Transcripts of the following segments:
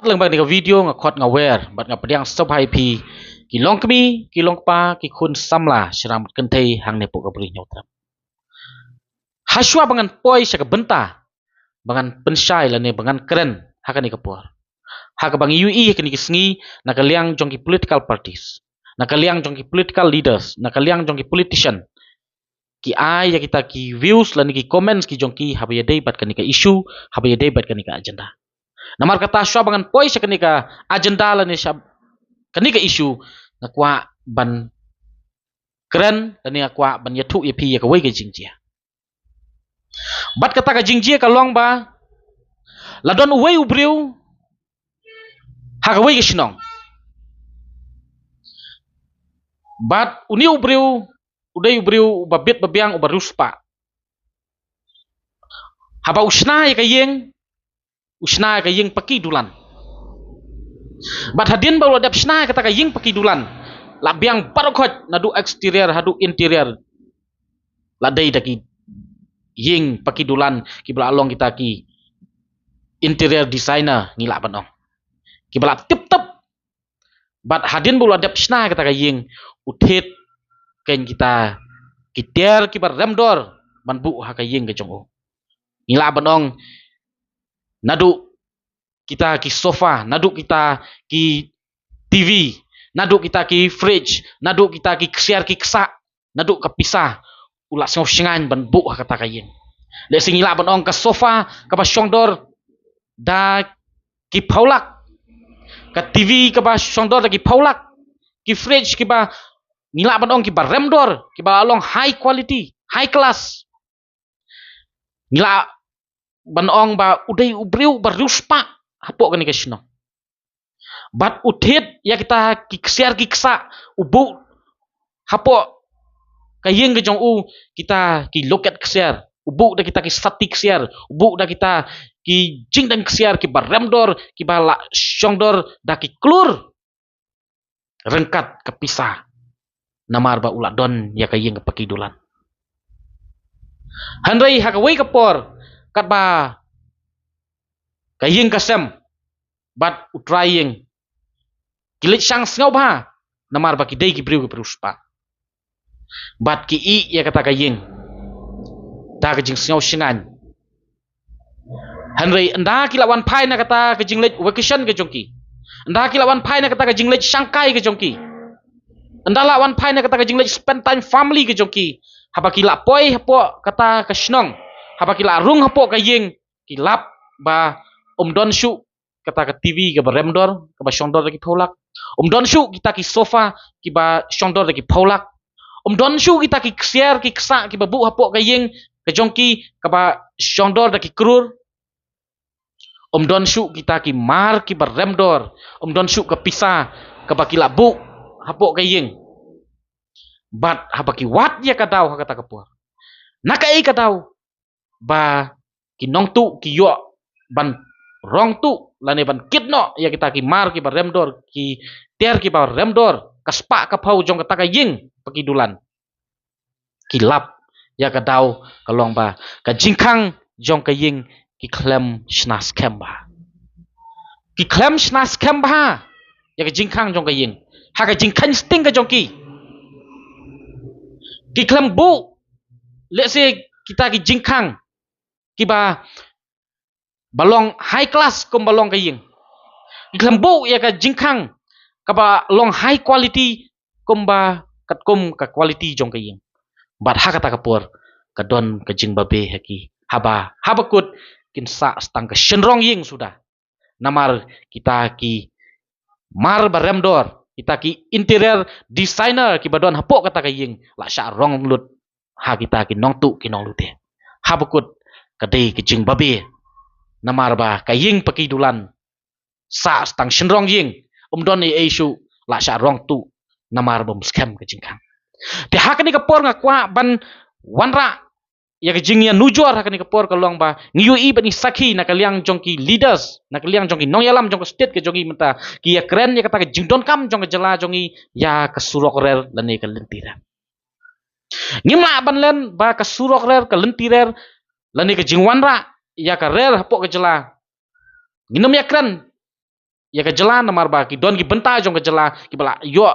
lang bang ni video nga khot nga wer bat nga padiang stop hai pi ki long kmi ki long pa ki khun samla shram kan thei hang ne po ka bri nyot haswa bangan poi sa ka benta bangan pensai la ne bangan keren hakani ka por hak bang UI kini kisngi nakaliang jong ki political parties nakaliang jong ki political leaders nakaliang jong ki politician ki ai ya kita ki views la ni ki comments ki jong ki habaya dei bat kani ka issue habaya dei bat kani ka agenda namar kata swa bangan poi sa kani ka agenda la ni sya kani ka issue nakwa ban keren la ni akwa ban yathu ya pi ya ka wei ka jingjia bat kata ka jingjia ka long ba la don wei ubriu hak wei ka shnong bat uni ubriu udai ubriu babit babiang ubaruspa haba usna ya ka yeng paki dulan bat hadin bawa dap sna kata ka yeng paki dulan la biang barokot nadu exterior hadu interior la dai daki yeng paki dulan ki bala along kita ki interior designer ngila banong ki bala tip tip bat hadin bawa dap sna kata ka yeng uthet ken kita kiter ki bar remdor ban bu ha ka yeng ke jong ngila banong nadu kita ki sofa, nadu kita ki TV, nadu kita ki fridge, nadu kita ki ksiar ki ksa, nadu ka pisah ulah sengau shengan ban bu kata kayen. Le singila ban ong ka sofa ka ba shongdor da ki paulak, ka TV ka ba shongdor da ki paulak, ki fridge ki ba ngila ban ong ki ba remdor, ki ba along high quality, high class. Ngila ban ong ba udai ubriu baruspa hapok kani kasno bat uthet ya kita kiksiar kiksa ubu hapok kayeng ke jong u kita ki loket ksiar ubu da kita ki sati ksiar ubu da kita ki jingdang ksiar ki baremdor ki bala syongdor da ki klur rengkat kepisah namar ba ulat don ya kayeng ke pakidulan handai hakawai kapor kat ba kayeng kasem bat utrayeng kilit sang sngau ba namar ba kidai ki briu ki pruspa bat ki I ya kata kayeng ta ka jing sngau shingan hanrei anda ki lawan pai na kata ka jing lech vacation ke jongki anda ki lawan pai na kata ka jing lech shanghai ke jongki anda lawan pai na kata ka jing lech spend time family ke jongki haba ki la poi hapo kata ka shnong haba ki la rung hapo kayeng ki lap ba don shu kata ke TV ke beremdor ke ba shongdor ki tholak don shu kita ki sofa ki ba shongdor ki tholak don shu kita ki ksiar ki ksa ki ba bu hapok kayeng ke jongki ke ba shongdor ki krur don shu kita ki mar ki beremdor don shu ke pisa ke ba ki labu hapok kayeng bat haba ki wat ya kadau kata kapur nakai kadau ba ki nong tu ki yo ban rong tu lane ban kitno ya kita ki mar ki baremdor ki ter ki baremdor kaspa ka pau jong kata ka ying pakidulan kilap ya kadau kalong ba ka jingkang jong ka ying ki klem shnas kemba ki klem shnas kemba ya ka jingkang jong ka ying ha ka jingkan sting ka jong ki klem bu let's say kita ki jingkang ki ba balong high class kum balong kayeng iklambu ya ka jingkang ka ba long high quality kum ba kat kum ka quality jong kayeng bat ha kata kapur ka don ka jing babe haki haba kut kin sa stang ka shenrong yeng sudah namar kita ki mar baremdor kita ki interior designer ki badon hapok kata kayeng la sha rong lut ha kita ki nong tu ki nong lute haba kut ka dei ki jing babe namar ba kayeng pakidulan sa stang shenrong yeng don e isu la sha rong tu namar bom scam ke jingkang te hakani kapor nga kwa ban wanra ya ke jing ya nujor hakani kapor kalong ba ngiu I bani sakhi na kaliang jongki leaders na kaliang jongki nong yalam jong state ke jongi menta ki ya keren ya kata ke jingdon kam jong jela jongi ya kasurok rel lane ke lentira ngimla ban len ba kasurok rel ke lentirer lane ke jingwanra ya ka rel hapok ke jela nginum ya keren ya ke jela namar ba ki don ki benta jong ke jela ki bala yo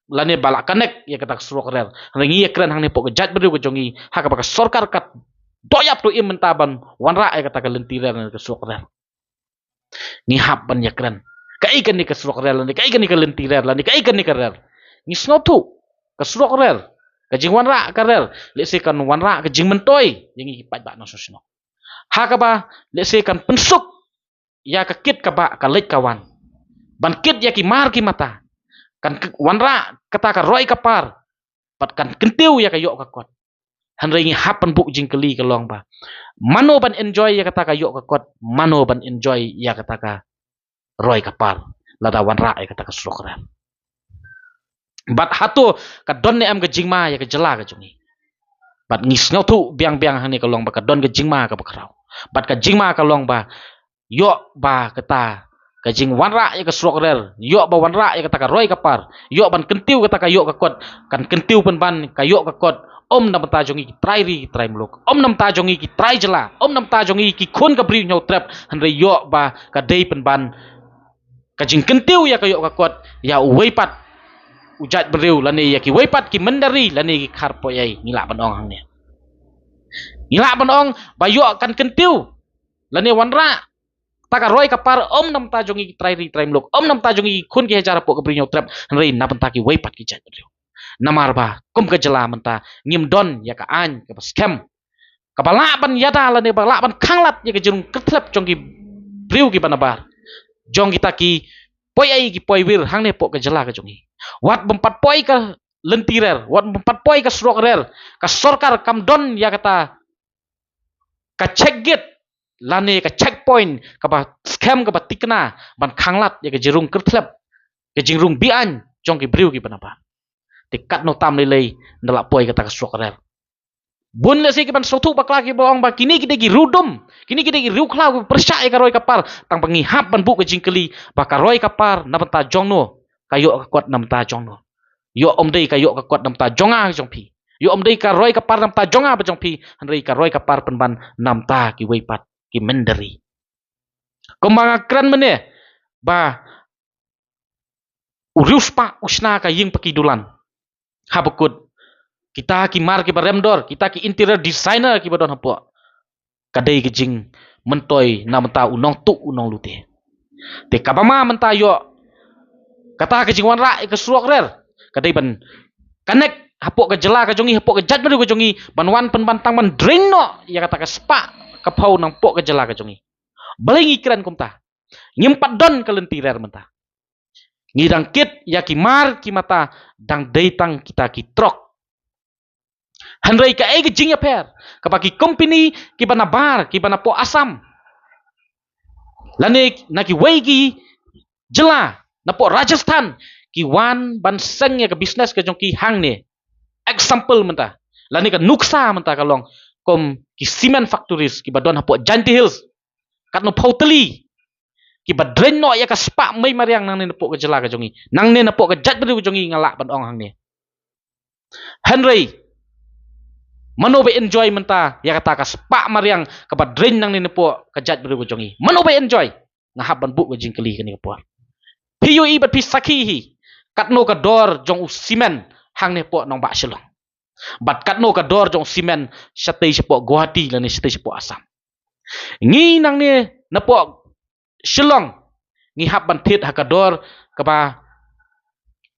lane bala connect ya kata surok rel rangi ya keren hang ne pok jat bedu ke jongi hak ba sorkar kat doyap tu im mentaban wanra ya kata ke lentirer ke surok rel ni hap ban ya keren kai kan ni ke surok rel ni kai kan ni ke lentirer ni kai kan ni ke rel ni snotu ke surok rel ke jing wanra ke rel le se kan wanra ke jing mentoy yang pat ba no sosno hak ba le se kan pensuk ya ke kit ka ba ka lek kawan ban kit ya ki mar ki mata kan wanra kata ka roi kapar pat kan kentiu ya ka yok ka kot han ringi happen buk jing keli ka long ba mano ban enjoy ya kata ka yok ka kot mano ban enjoy ya kata ka roi kapar lada wanra ya kata ka surokran bat hatu ka don ne am ka jingma ya ka jela ka jungi bat ngis ngau tu biang biang hani ka long ba ka don ka jingma ka bakrau bat ka jingma ka long ba yok ba kata kajing wanra ya ke surok yok ba wanra ya kata ka roi kapar yok ban kentiu kata ka yok ka kot kan kentiu pen ban ka yok ka kot om nam ta jongi ki trai ri trai mluk om nam ta jongi ki trai jela om nam ta jongi ki khun ka bri nyau trap han re yok ba ka dei pen ban kajing kentiu ya ka yok ka kot ya uwei pat ujat beriu lani ya ki wei pat ki mendari lani ki khar po yai ngila ban ong hang ne ngila ban ong ba yok kan kentiu lani wanra taka roi kapar om nam ta jongi trai ri trai mlok om nam ta jongi khun ki hejara po kabri nyau trap rei na penta ki wei pat ki jat brio namar ba kum ka jela menta ngim don ya ka an ka scam ka bala ban yada la ne bala ban khanglat ya ka jung ketlep jongi brio ki banabar jong kita ki poi ai ki poi wir hang ne po ka jela ka jongi wat bempat poi ka lentirer wat bempat poi ka srok rel ka sorkar kam don ya kata ka check gate lane ka checkpoint ka ba scam ka ba tikna ban khanglat ya ka jirung kertlep ka jingrung bian jong ki briu ki banapa te kat no tam lei ndala poi ka ta sok rel bun le se ki ban sotu bakla ki bong ba kini ki rudum kini ki riu khla persya ka roi kapar tang pangi hap ban bu ka jingkeli ba ka roi kapar na ta jong no ka yo ka kwat nam ta jong no yo om dei ka yo ka kwat nam ta jonga jong pi yo om dei ka roi kapar nam ta jonga ba jong pi han rei ka roi kapar pen ban nam ta ki wei pat ki mendari kembang keren mene ba urius pa usna ka ying pakidulan habukut kita ki mar ki baremdor kita ki interior designer ki badon hapo kadai ki jing mentoy na menta unong tu unong lute te kabama menta yo kata ki jing wanra ke suok rel kadai ban connect hapo ka jela ka jongi hapo ka jat ka jongi banwan pen bantang man drain no ya kata ka spa ka pau nang po ka jela ka jongi balingi keren kumta nyimpat don ka lentirer menta ngidang kit ya ki mar ki mata dang deitang kita ki trok hanrei ka ege jing ya per ka bagi company ki bana bar ki bana po asam lane na ki wegi jela na po Rajasthan ki wan ban seng ya ka business ka jong ki hang ne example menta lane ka nuksa menta ka long kom ki cement factories ki badon hapo Janti Hills kat no pauteli ki badren no ya ka spa mai mariang nang ne po ka jela ka jongi nang ne na po ka jat bru jongi ngala ban ong hang ne Henry mano be enjoy menta ya kata ka spa mariang ka badren nang ne po ka jat bru jongi mano be enjoy ngahap ban bu ka jingkeli ka ni po PUE bat pi sakhi hi kat no ka dor jong cement hang ne po nong ba shalong bat kat no ka dor jong cement satay po Guwahati lan satay po Assam ngi nang ne na po Shillong ngi hap ban thit hakador ka ba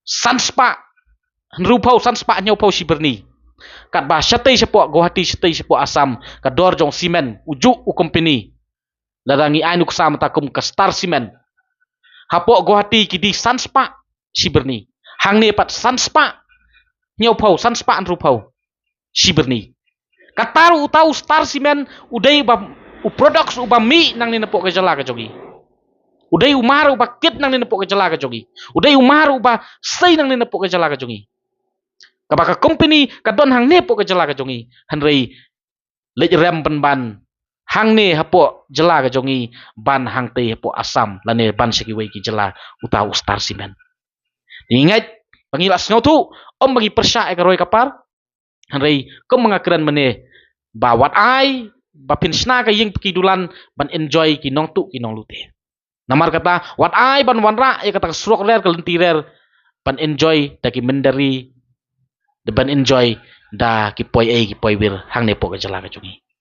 sanspa rupau sanspa nyau pau siberni kat ba satay po Guwahati satay po Assam ka dor jong cement uju u company larangi ainuk sam takum ka Star Cement hapo Guwahati ki di sanspa siberni hang ne pat sanspa nyau pau sanspa an rupau siberni kataru utau Star Cement udai ba u products u ba mi nang ni napo ka jala ka jogi udai umar u ba kit nang ni napo ka jala ka jogi udai umar u ba sei nang ni napo ka jala ka jogi ka baka company ka don hang ne po ka jala ka jogi hanrei le rem ban ban hang ne hapo jala ka jogi ban hang te hapo Assam lane ban seki wei ki jala utau Star Cement ingat pangilas ngau tu om bagi persya ka roi kapar hanrei kum mangakran mene bawat ai bapin sna ka ying kidulan ban enjoy ki nong tu ki nong lute Namar kata wat ai ban wanra ya kata surok rer kelentirer ban enjoy daki mendari de ban enjoy da ki poi bir hang ne po ka jala ka chungi